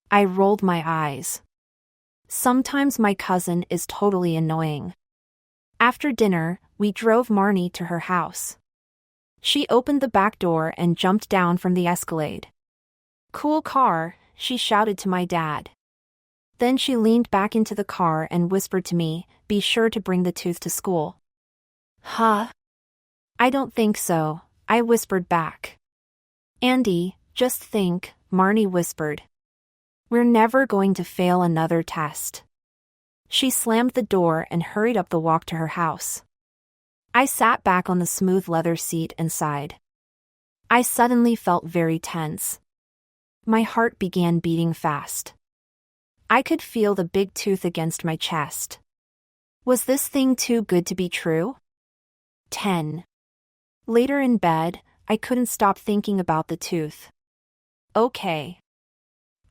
I rolled my eyes. Sometimes my cousin is totally annoying. After dinner, we drove Marnie to her house. She opened the back door and jumped down from the Escalade. Cool car, she shouted to my dad. Then she leaned back into the car and whispered to me, "Be sure to bring the tooth to school." Huh? I don't think so, I whispered back. Andy, just think, Marnie whispered. We're never going to fail another test. She slammed the door and hurried up the walk to her house. I sat back on the smooth leather seat and sighed. I suddenly felt very tense. My heart began beating fast. I could feel the big tooth against my chest. Was this thing too good to be true? 10. Later in bed, I couldn't stop thinking about the tooth. Okay.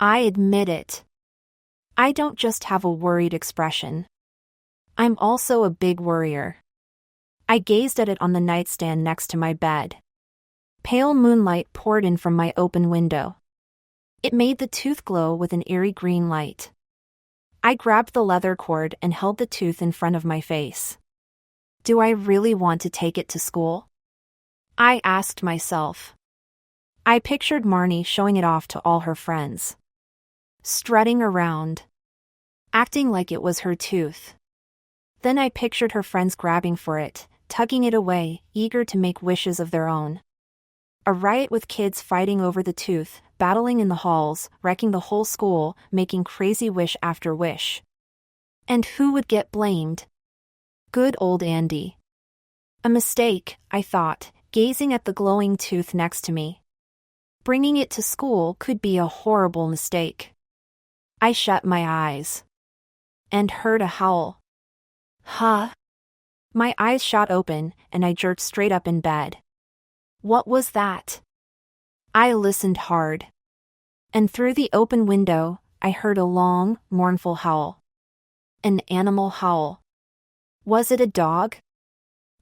I admit it. I don't just have a worried expression. I'm also a big worrier. I gazed at it on the nightstand next to my bed. Pale moonlight poured in from my open window. It made the tooth glow with an eerie green light. I grabbed the leather cord and held the tooth in front of my face. Do I really want to take it to school? I asked myself. I pictured Marnie showing it off to all her friends. Strutting around. Acting like it was her tooth. Then I pictured her friends grabbing for it, tugging it away, eager to make wishes of their own. A riot with kids fighting over the tooth, battling in the halls, wrecking the whole school, making crazy wish after wish. And who would get blamed? Good old Andy. A mistake, I thought, gazing at the glowing tooth next to me. Bringing it to school could be a horrible mistake. I shut my eyes. And heard a howl. Huh? My eyes shot open, and I jerked straight up in bed. What was that? I listened hard. And through the open window, I heard a long, mournful howl. An animal howl. Was it a dog?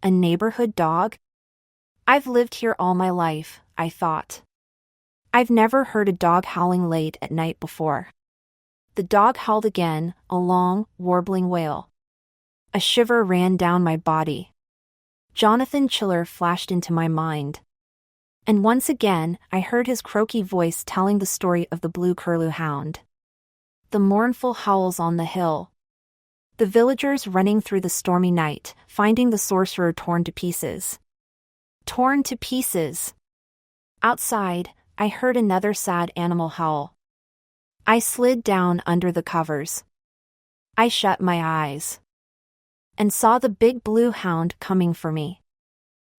A neighborhood dog? I've lived here all my life, I thought. I've never heard a dog howling late at night before. The dog howled again, a long, warbling wail. A shiver ran down my body. Jonathan Chiller flashed into my mind. And once again, I heard his croaky voice telling the story of the blue curlew hound. The mournful howls on the hill. The villagers running through the stormy night, finding the sorcerer torn to pieces. Torn to pieces. Outside, I heard another sad animal howl. I slid down under the covers. I shut my eyes. And saw the big blue hound coming for me.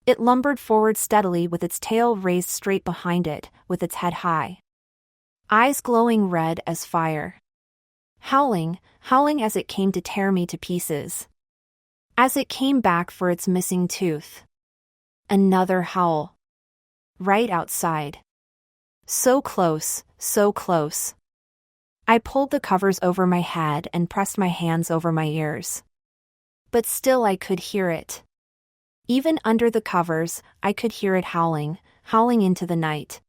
It lumbered forward steadily with its tail raised straight behind it, with its head high. Eyes glowing red as fire. Howling, howling as it came to tear me to pieces. As it came back for its missing tooth. Another howl. Right outside. So close, so close. I pulled the covers over my head and pressed my hands over my ears. But still I could hear it. Even under the covers, I could hear it howling, howling into the night.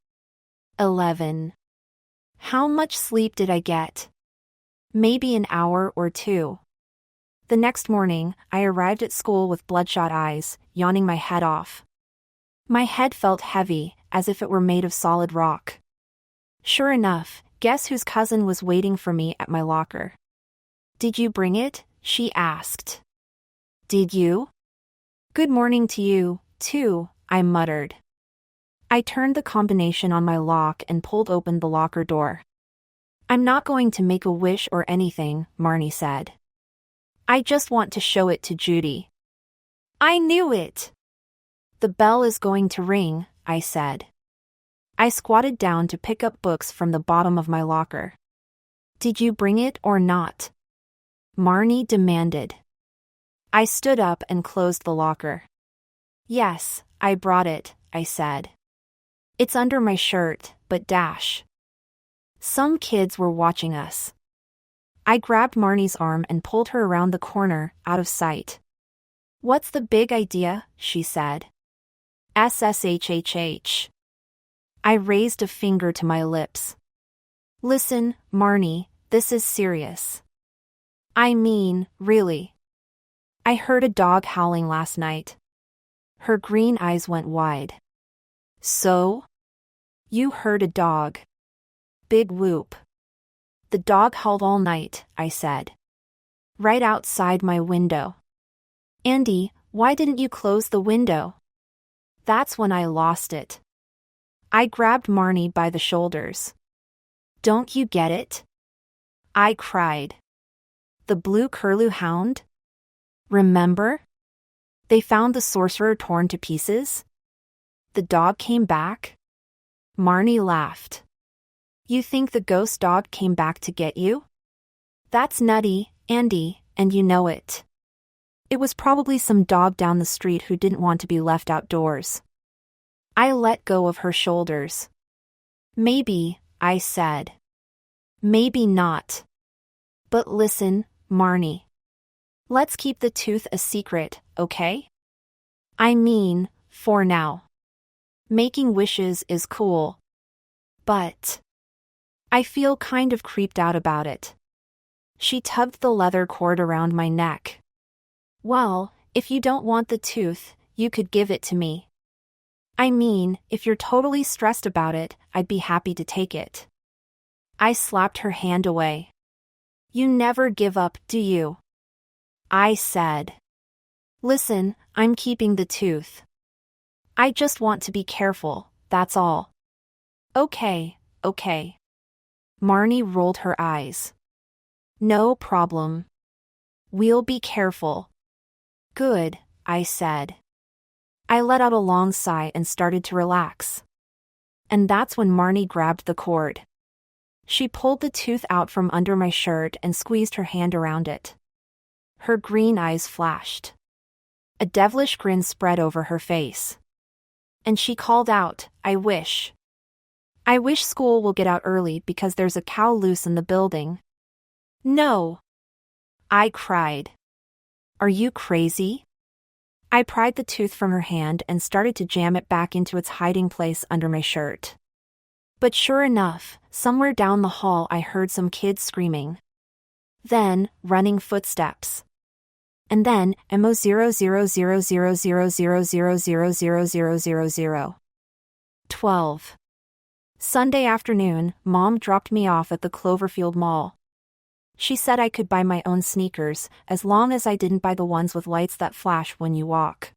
11. How much sleep did I get? Maybe an hour or two. The next morning, I arrived at school with bloodshot eyes, yawning my head off. My head felt heavy, as if it were made of solid rock. Sure enough, guess whose cousin was waiting for me at my locker? Did you bring it? She asked. Did you? Good morning to you, too, I muttered. I turned the combination on my lock and pulled open the locker door. I'm not going to make a wish or anything, Marnie said. I just want to show it to Judy. I knew it. The bell is going to ring, I said. I squatted down to pick up books from the bottom of my locker. Did you bring it or not? Marnie demanded. I stood up and closed the locker. Yes, I brought it, I said. It's under my shirt, but dash. Some kids were watching us. I grabbed Marnie's arm and pulled her around the corner, out of sight. What's the big idea? She said. SSHHH. I raised a finger to my lips. Listen, Marnie, this is serious. I mean, really. I heard a dog howling last night. Her green eyes went wide. So? You heard a dog. Big whoop. The dog howled all night, I said. Right outside my window. Andy, why didn't you close the window? That's when I lost it. I grabbed Marnie by the shoulders. Don't you get it? I cried. The blue curlew hound? Remember? They found the sorcerer torn to pieces? The dog came back? Marnie laughed. You think the ghost dog came back to get you? That's nutty, Andy, and you know it. It was probably some dog down the street who didn't want to be left outdoors. I let go of her shoulders. Maybe, I said. Maybe not. But listen, Marnie. Let's keep the tooth a secret, okay? I mean, for now. Making wishes is cool. But I feel kind of creeped out about it. She tugged the leather cord around my neck. Well, if you don't want the tooth, you could give it to me. I mean, if you're totally stressed about it, I'd be happy to take it. I slapped her hand away. You never give up, do you? I said. Listen, I'm keeping the tooth. I just want to be careful, that's all. Okay, okay. Marnie rolled her eyes. No problem. We'll be careful. Good, I said. I let out a long sigh and started to relax. And that's when Marnie grabbed the cord. She pulled the tooth out from under my shirt and squeezed her hand around it. Her green eyes flashed. A devilish grin spread over her face. And she called out, I wish. I wish school will get out early because there's a cow loose in the building. No. I cried. Are you crazy? I pried the tooth from her hand and started to jam it back into its hiding place under my shirt. But sure enough, somewhere down the hall I heard some kids screaming. Then, running footsteps. And then, MO000000000000000. 12. Sunday afternoon, Mom dropped me off at the Cloverfield Mall. She said I could buy my own sneakers, as long as I didn't buy the ones with lights that flash when you walk.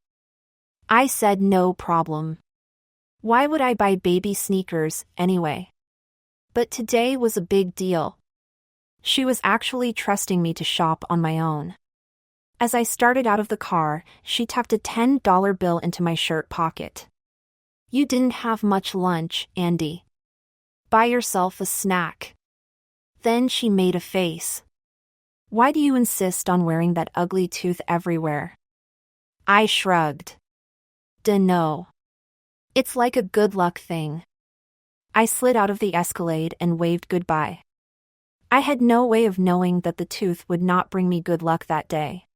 I said no problem. Why would I buy baby sneakers, anyway? But today was a big deal. She was actually trusting me to shop on my own. As I started out of the car, she tucked a $10 bill into my shirt pocket. You didn't have much lunch, Andy. Buy yourself a snack. Then she made a face. Why do you insist on wearing that ugly tooth everywhere? I shrugged. Dunno. It's like a good luck thing. I slid out of the Escalade and waved goodbye. I had no way of knowing that the tooth would not bring me good luck that day.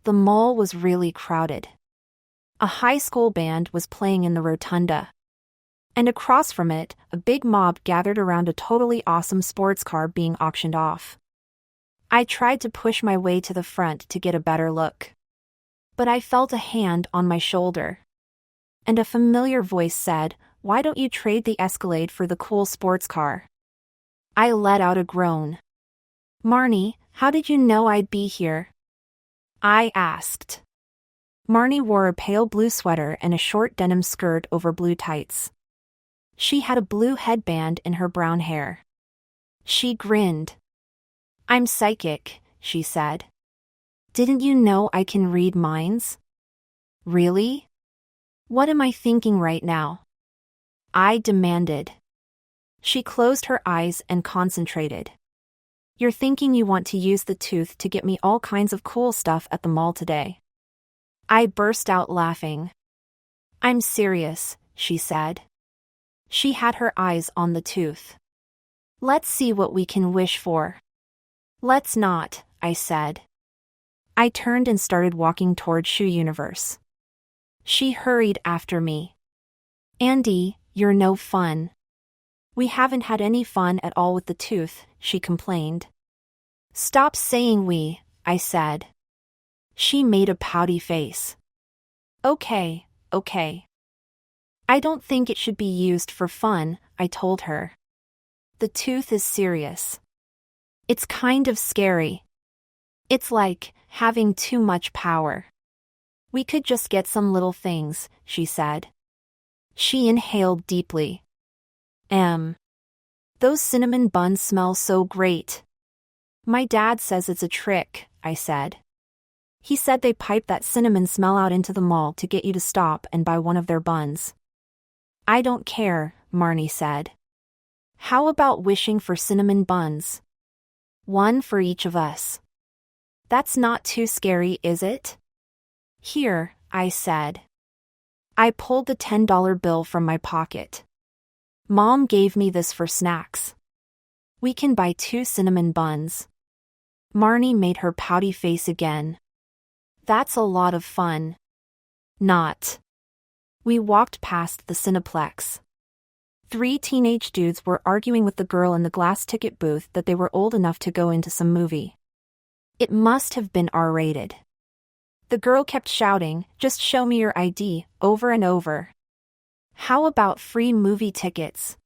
The mall was really crowded. A high school band was playing in the rotunda. And across from it, a big mob gathered around a totally awesome sports car being auctioned off. I tried to push my way to the front to get a better look. But I felt a hand on my shoulder. And a familiar voice said, "Why don't you trade the Escalade for the cool sports car?" I let out a groan. Marnie, how did you know I'd be here? I asked. Marnie wore a pale blue sweater and a short denim skirt over blue tights. She had a blue headband in her brown hair. She grinned. I'm psychic, she said. Didn't you know I can read minds? Really? What am I thinking right now? I demanded. She closed her eyes and concentrated. You're thinking you want to use the tooth to get me all kinds of cool stuff at the mall today. I burst out laughing. I'm serious, she said. She had her eyes on the tooth. Let's see what we can wish for. Let's not, I said. I turned and started walking toward Shoe Universe. She hurried after me. Andy, you're no fun. We haven't had any fun at all with the tooth, she complained. Stop saying we, I said. She made a pouty face. Okay, okay. I don't think it should be used for fun, I told her. The tooth is serious. It's kind of scary. It's like having too much power. We could just get some little things, she said. She inhaled deeply. Those cinnamon buns smell so great. My dad says it's a trick, I said. He said they pipe that cinnamon smell out into the mall to get you to stop and buy one of their buns. I don't care, Marnie said. How about wishing for cinnamon buns? One for each of us. That's not too scary, is it? Here, I said. I pulled the $10 bill from my pocket. Mom gave me this for snacks. We can buy 2 cinnamon buns. Marnie made her pouty face again. That's a lot of fun. Not. We walked past the Cineplex. 3 teenage dudes were arguing with the girl in the glass ticket booth that they were old enough to go into some movie. It must have been R-rated. The girl kept shouting, "Just show me your ID," over and over. How about free movie tickets?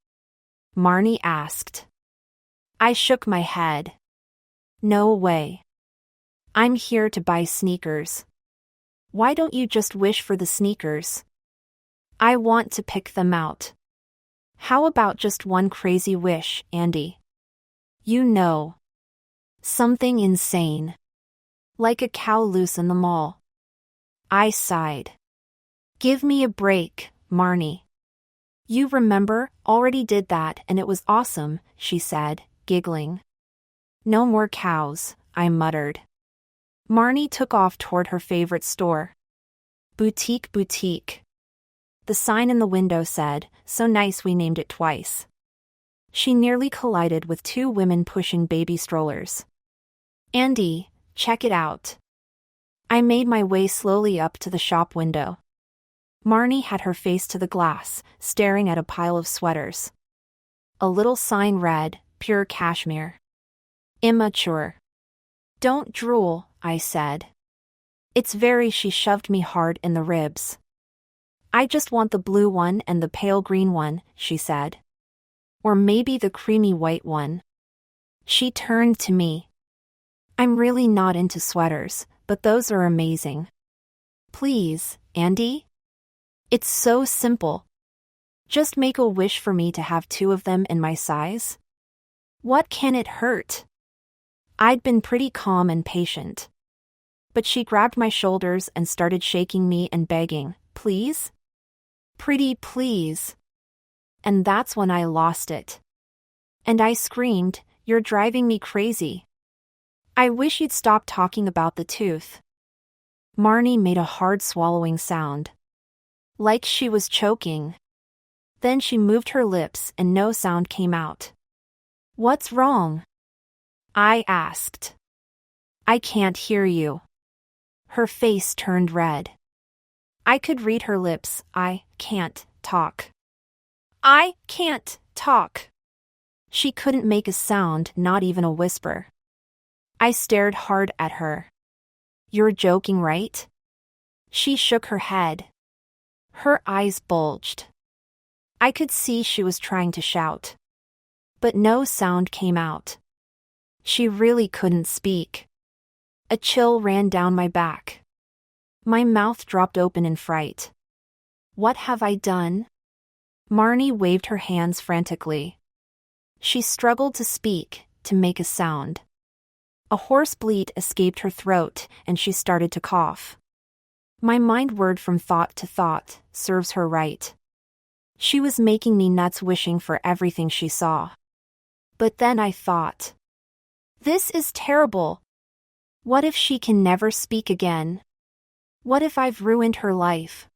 Marnie asked. I shook my head. No way. I'm here to buy sneakers. Why don't you just wish for the sneakers? I want to pick them out. How about just one crazy wish, Andy? You know. Something insane. Like a cow loose in the mall. I sighed. Give me a break, Marnie. You remember, already did that and it was awesome, she said, giggling. No more cows, I muttered. Marnie took off toward her favorite store. Boutique. The sign in the window said, "So nice we named it twice." She nearly collided with 2 women pushing baby strollers. Andy, check it out. I made my way slowly up to the shop window. Marnie had her face to the glass, staring at a pile of sweaters. A little sign read, "Pure cashmere." Immature. Don't drool, I said. It's very. She shoved me hard in the ribs. I just want the blue one and the pale green one, she said. Or maybe the creamy white one. She turned to me. I'm really not into sweaters, but those are amazing. Please, Andy? It's so simple. Just make a wish for me to have 2 of them in my size. What can it hurt? I'd been pretty calm and patient. But she grabbed my shoulders and started shaking me and begging, please? Pretty please. And that's when I lost it. And I screamed, "You're driving me crazy. I wish you'd stop talking about the tooth." Marnie made a hard swallowing sound. Like she was choking. Then she moved her lips and no sound came out. What's wrong? I asked. I can't hear you. Her face turned red. I could read her lips. I can't talk. I can't talk. She couldn't make a sound, not even a whisper. I stared hard at her. You're joking, right? She shook her head. Her eyes bulged. I could see she was trying to shout. But no sound came out. She really couldn't speak. A chill ran down my back. My mouth dropped open in fright. What have I done? Marnie waved her hands frantically. She struggled to speak, to make a sound. A hoarse bleat escaped her throat, and she started to cough. My mind whirred from thought to thought, serves her right. She was making me nuts wishing for everything she saw. But then I thought, this is terrible. What if she can never speak again? What if I've ruined her life?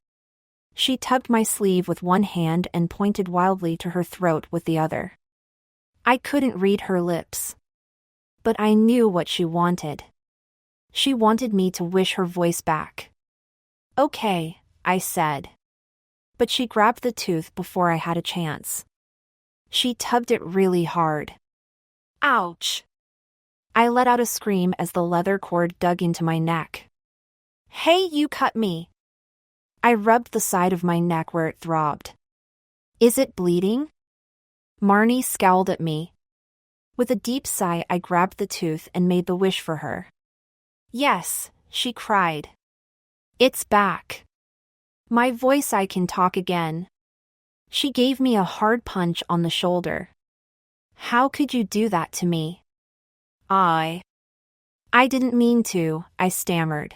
She tugged my sleeve with one hand and pointed wildly to her throat with the other. I couldn't read her lips. But I knew what she wanted. She wanted me to wish her voice back. Okay, I said. But she grabbed the tooth before I had a chance. She tugged it really hard. Ouch! I let out a scream as the leather cord dug into my neck. Hey, you cut me! I rubbed the side of my neck where it throbbed. Is it bleeding? Marnie scowled at me. With a deep sigh, I grabbed the tooth and made the wish for her. Yes, she cried. It's back. My voice, I can talk again. She gave me a hard punch on the shoulder. How could you do that to me? I didn't mean to, I stammered.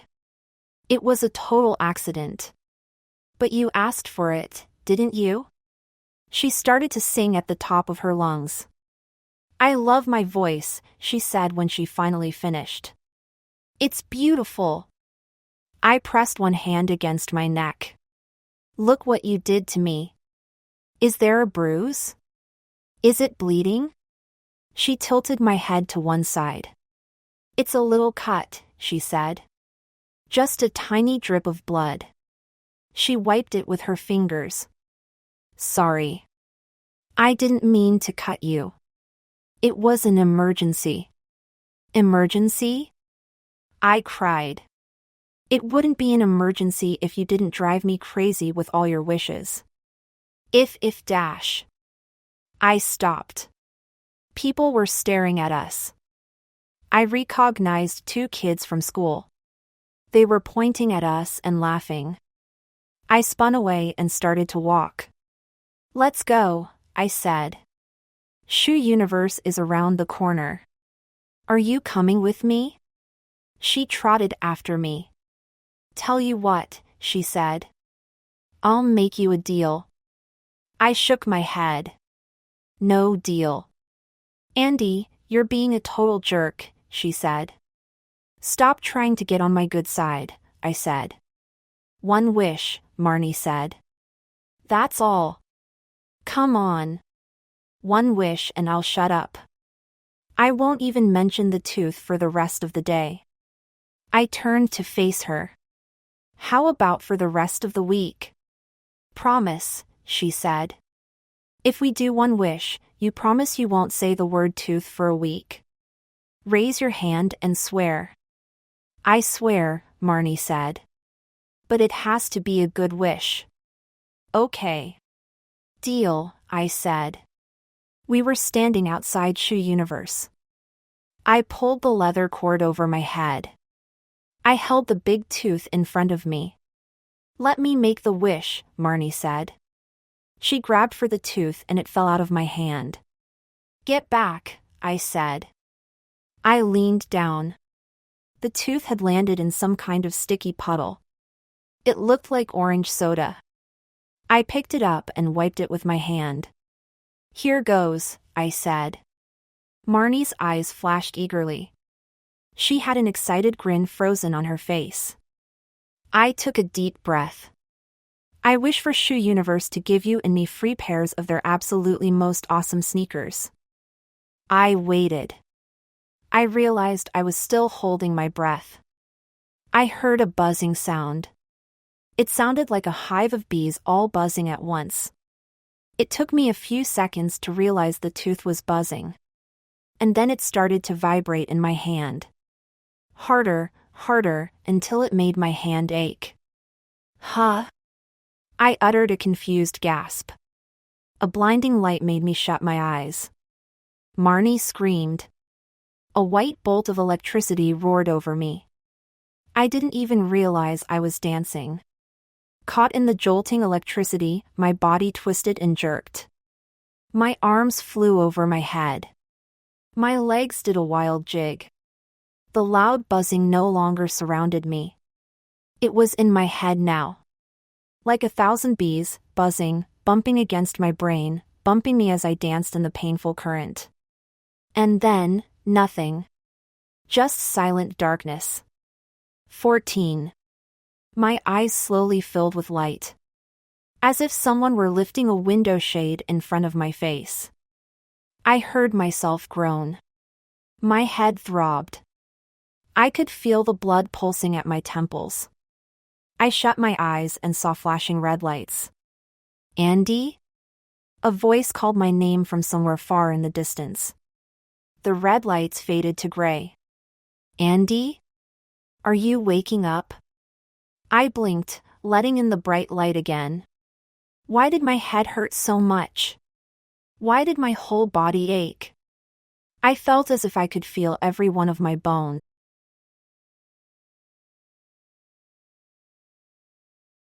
It was a total accident. But you asked for it, didn't you? She started to sing at the top of her lungs. I love my voice, she said when she finally finished. It's beautiful. I pressed one hand against my neck. Look what you did to me. Is there a bruise? Is it bleeding? She tilted my head to one side. It's a little cut, she said. Just a tiny drip of blood. She wiped it with her fingers. Sorry. I didn't mean to cut you. It was an emergency. Emergency? I cried. It wouldn't be an emergency if you didn't drive me crazy with all your wishes. If. I stopped. People were staring at us. I recognized two kids from school. They were pointing at us and laughing. I spun away and started to walk. Let's go, I said. Shoe Universe is around the corner. Are you coming with me? She trotted after me. Tell you what, she said. I'll make you a deal. I shook my head. No deal. Andy, you're being a total jerk, she said. Stop trying to get on my good side, I said. One wish, Marnie said. That's all. Come on. One wish and I'll shut up. I won't even mention the tooth for the rest of the day. I turned to face her. How about for the rest of the week? Promise, she said. If we do one wish, you promise you won't say the word tooth for a week. Raise your hand and swear. I swear, Marnie said. But it has to be a good wish. Okay. Deal, I said. We were standing outside Shoe Universe. I pulled the leather cord over my head. I held the big tooth in front of me. Let me make the wish, Marnie said. She grabbed for the tooth and it fell out of my hand. Get back, I said. I leaned down. The tooth had landed in some kind of sticky puddle. It looked like orange soda. I picked it up and wiped it with my hand. Here goes, I said. Marnie's eyes flashed eagerly. She had an excited grin frozen on her face. I took a deep breath. I wish for Shoe Universe to give you and me free pairs of their absolutely most awesome sneakers. I waited. I realized I was still holding my breath. I heard a buzzing sound. It sounded like a hive of bees all buzzing at once. It took me a few seconds to realize the tooth was buzzing. And then it started to vibrate in my hand. Harder, harder, until it made my hand ache. Huh? I uttered a confused gasp. A blinding light made me shut my eyes. Marnie screamed. A white bolt of electricity roared over me. I didn't even realize I was dancing. Caught in the jolting electricity, my body twisted and jerked. My arms flew over my head. My legs did a wild jig. The loud buzzing no longer surrounded me. It was in my head now. Like 1,000 bees, buzzing, bumping against my brain, bumping me as I danced in the painful current. And then, nothing. Just silent darkness. 14. My eyes slowly filled with light. As if someone were lifting a window shade in front of my face. I heard myself groan. My head throbbed. I could feel the blood pulsing at my temples. I shut my eyes and saw flashing red lights. Andy? A voice called my name from somewhere far in the distance. The red lights faded to gray. Andy? Are you waking up? I blinked, letting in the bright light again. Why did my head hurt so much? Why did my whole body ache? I felt as if I could feel every one of my bones.